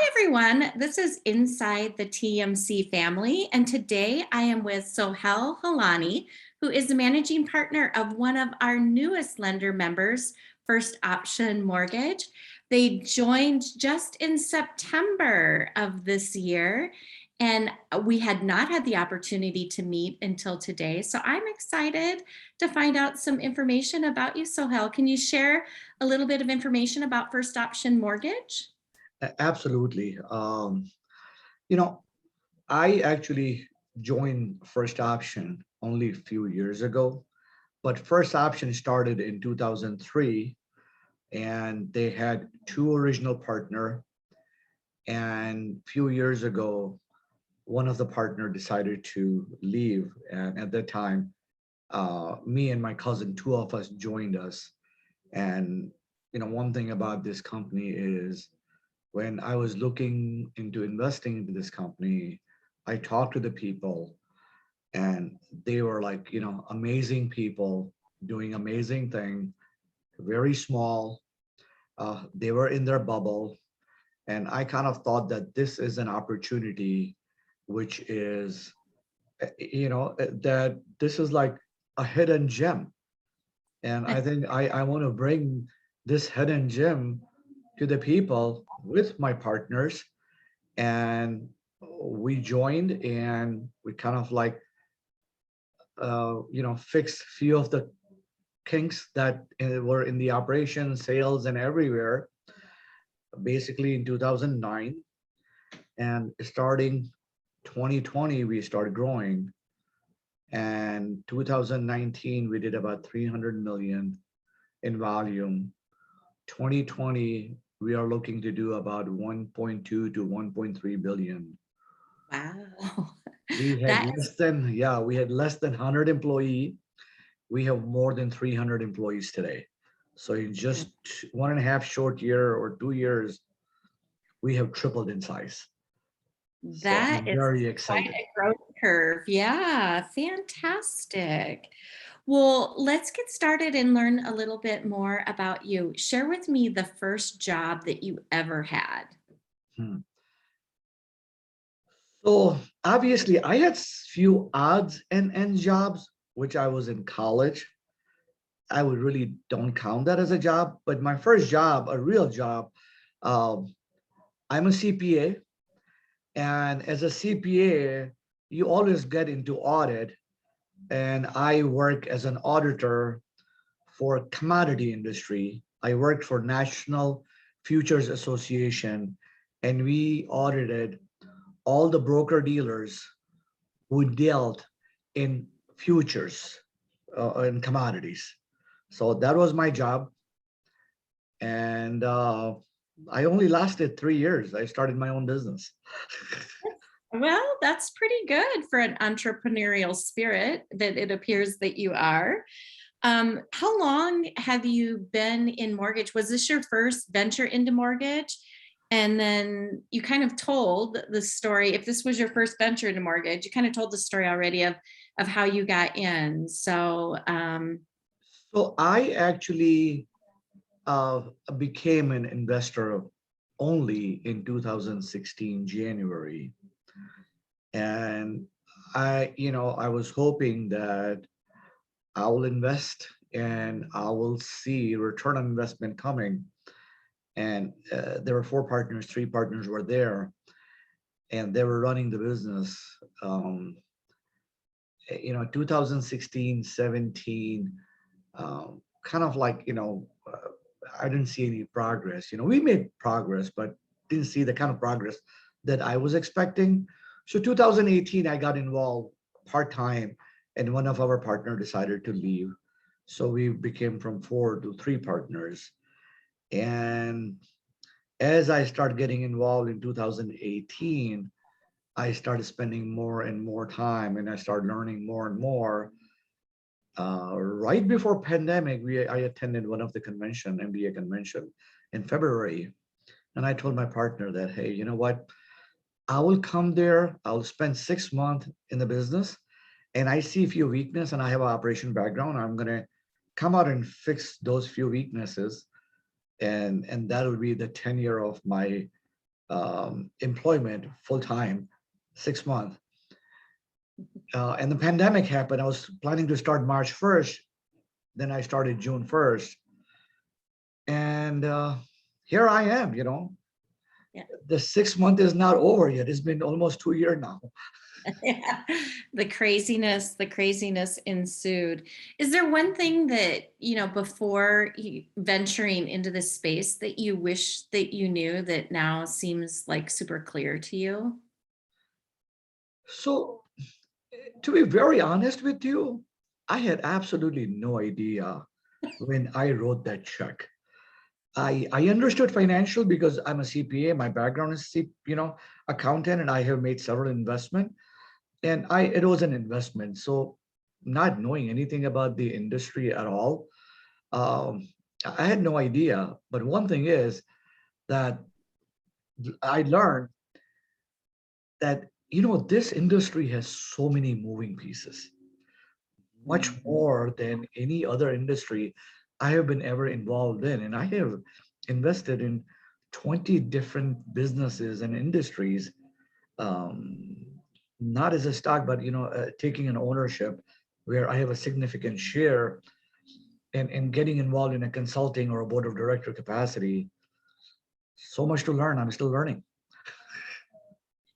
Hi, everyone. This is Inside the TMC family, and today I am with Sohail Halani, who is the managing partner of one of our newest lender members, First Option Mortgage. They joined just in September of this year, and we had not had the opportunity to meet until today. So I'm excited to find out some information about you, Sohail. Can you share a little bit of information about First Option Mortgage? Absolutely. You know, I actually joined First Option only a few years ago, but First Option started in 2003, and they had two original partner. And a few years ago, one of the partner decided to leave, and at that time, me and my cousin, two of us joined us. And one thing about this company is when I was looking into investing into this company, I talked to the people and they were like, amazing people doing amazing thing, very small. They were in their bubble. And I kind of thought that this is an opportunity, which is, that this is like a hidden gem. And I think I want to bring this hidden gem to the people with my partners, and we joined and we kind of like fixed few of the kinks that were in the operation, sales, and everywhere, basically in 2009. And starting 2020 we started growing, and 2019 we did about 300 million in volume. 2020 we are looking to do about 1.2 to 1.3 billion. Wow. We had That is, less than, yeah, we had less than 100 employee. We have more than 300 employees today. So in just 1.5 short year or 2 years, we have tripled in size. So that I'm is very quite excited. a growth curve. Yeah, fantastic. Well, let's get started and learn a little bit more about you. Share with me the first job that you ever had. Hmm. So obviously I had few odds and end jobs, which I was in college. I would really don't count that as a job, but my first job, a real job, um, I'm a CPA. And as a CPA, you always get into audit. And I work as an auditor for commodity industry. I worked for National Futures Association, and we audited all the broker dealers who dealt in futures and commodities. So that was my job. And I only lasted 3 years. I started my own business. Well, that's pretty good for an entrepreneurial spirit that it appears that you are. How long have you been in mortgage? Was this your first venture into mortgage? And then you kind of told the story. If this was your first venture into mortgage, you kind of told the story already of how you got in. So, So I actually uh, became an investor only in 2016 January, and I was hoping that I will invest and I will see return on investment coming. And there were four partners, three partners were there, and they were running the business. Um, 2016, 17, kind of like I didn't see any progress. We made progress, but didn't see the kind of progress that I was expecting. So 2018, I got involved part-time, and one of our partner decided to leave. So we became from four to three partners. And as I started getting involved in 2018, I started spending more and more time, and I started learning more and more. Right before pandemic, I attended one of the convention, MBA convention in February. And I told my partner that, hey, you know what? I will come there. I'll spend 6 months in the business, and I see a few weaknesses, and I have an operation background. I'm gonna come out and fix those few weaknesses, and that will be the tenure of my employment full time, 6 months. And the pandemic happened. I was planning to start March 1st. Then I started June 1st. And here I am, Yeah. The 6 month is not over yet. It's been almost 2 years now. Yeah. The craziness ensued. Is there one thing that, before venturing into this space that you wish that you knew that now seems like super clear to you? So, to be very honest with you, I had absolutely no idea when I wrote that check. I understood financial because I'm a CPA. My background is accountant, and I have made several investment. And it was an investment. So, not knowing anything about the industry at all, um, I had no idea. But one thing is that I learned that this industry has so many moving pieces, much more than any other industry I have been ever involved in. And I have invested in 20 different businesses and industries, um, not as a stock, but taking an ownership where I have a significant share and getting involved in a consulting or a board of director capacity. So much to learn. I'm still learning.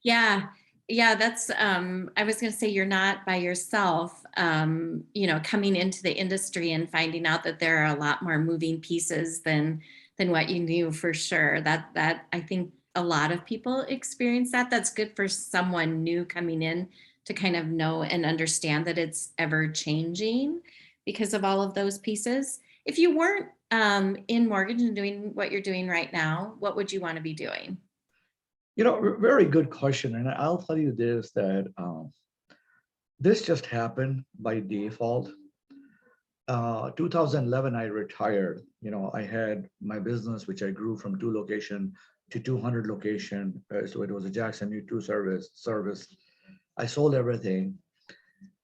Yeah. Yeah, that's I was going to say you're not by yourself, coming into the industry and finding out that there are a lot more moving pieces than what you knew for sure. That I think a lot of people experience that. That's good for someone new coming in to kind of know and understand that it's ever changing because of all of those pieces. If you weren't in mortgage and doing what you're doing right now, what would you want to be doing? Very good question. And I'll tell you this, that this just happened by default. 2011, I retired. I had my business, which I grew from 2 location to 200 location. So it was a Jackson U2 service. I sold everything.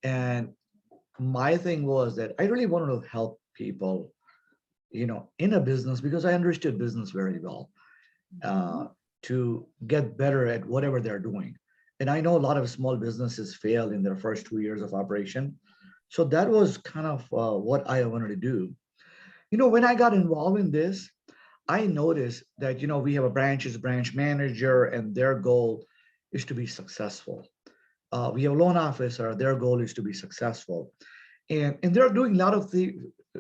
And my thing was that I really wanted to help people, in a business because I understood business very well, uh, to get better at whatever they're doing. And I know a lot of small businesses fail in their first 2 years of operation. So that was kind of what I wanted to do. When I got involved in this, I noticed that, we have a branch manager, and their goal is to be successful. We have a loan officer, their goal is to be successful. And they're doing a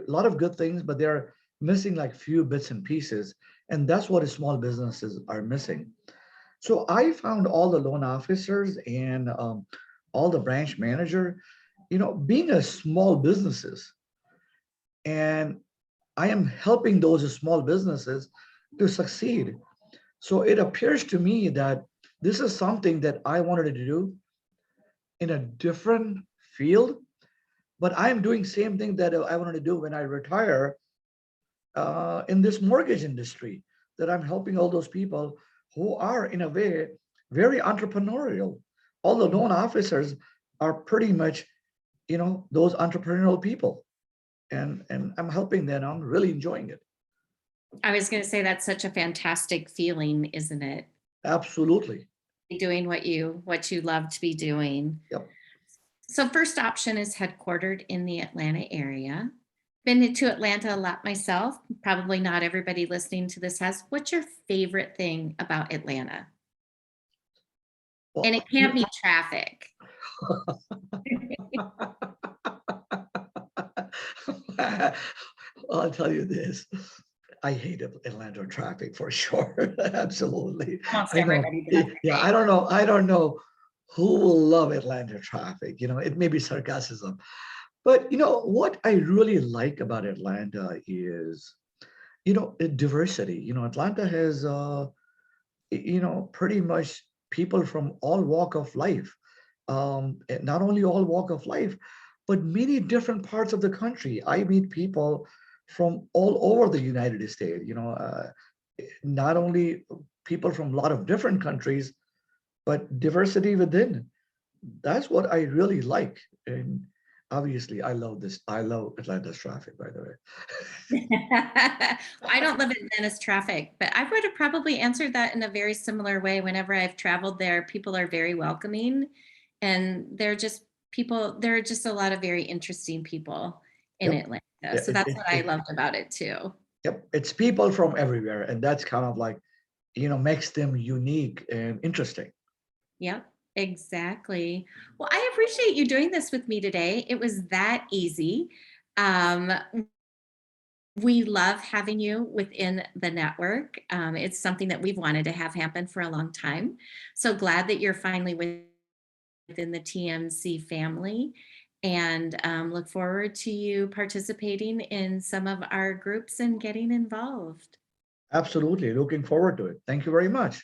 lot of good things, but they're missing like few bits and pieces. And that's what small businesses are missing. So I found all the loan officers and all the branch manager, being a small businesses, and I am helping those small businesses to succeed. So it appears to me that this is something that I wanted to do in a different field, but I'm doing same thing that I wanted to do when I retire, in this mortgage industry, that I'm helping all those people who are in a way very entrepreneurial. All the loan officers are pretty much, those entrepreneurial people. And I'm helping them. I'm really enjoying it. I was going to say that's such a fantastic feeling, isn't it? Absolutely. Doing what you love to be doing. Yep. So first option is headquartered in the Atlanta area. Been to Atlanta a lot myself. Probably not everybody listening to this has. What's your favorite thing about Atlanta? And Well, it can't be traffic. I'll tell you this. I hate Atlanta traffic for sure. Absolutely. Almost I know. everybody does, Yeah, right? I don't know. I don't know who will love Atlanta traffic. It may be sarcasm. But what I really like about Atlanta is, diversity. Atlanta has pretty much people from all walk of life. And not only all walk of life, but many different parts of the country. I meet people from all over the United States. Not only people from a lot of different countries, but diversity within. That's what I really like. And Obviously, I love this. I love Atlanta's traffic, by the I don't live in Venice traffic, but I would have probably answered that in a very similar way. Whenever I've traveled there, people are very welcoming and there are just a lot of very interesting people in Yep. Atlanta. Yeah, So that's what I loved about it too. yep. It's people from everywhere, and that's kind of like, makes them unique and interesting. Yep, exactly. Well, I appreciate you doing this with me today. It was that easy. Um, we love having you within the network. It's something that we've wanted to have happen for a long time. So glad that you're finally within the TMC family and look forward to you participating in some of our groups and getting involved. Absolutely. Looking forward to it. Thank you very much.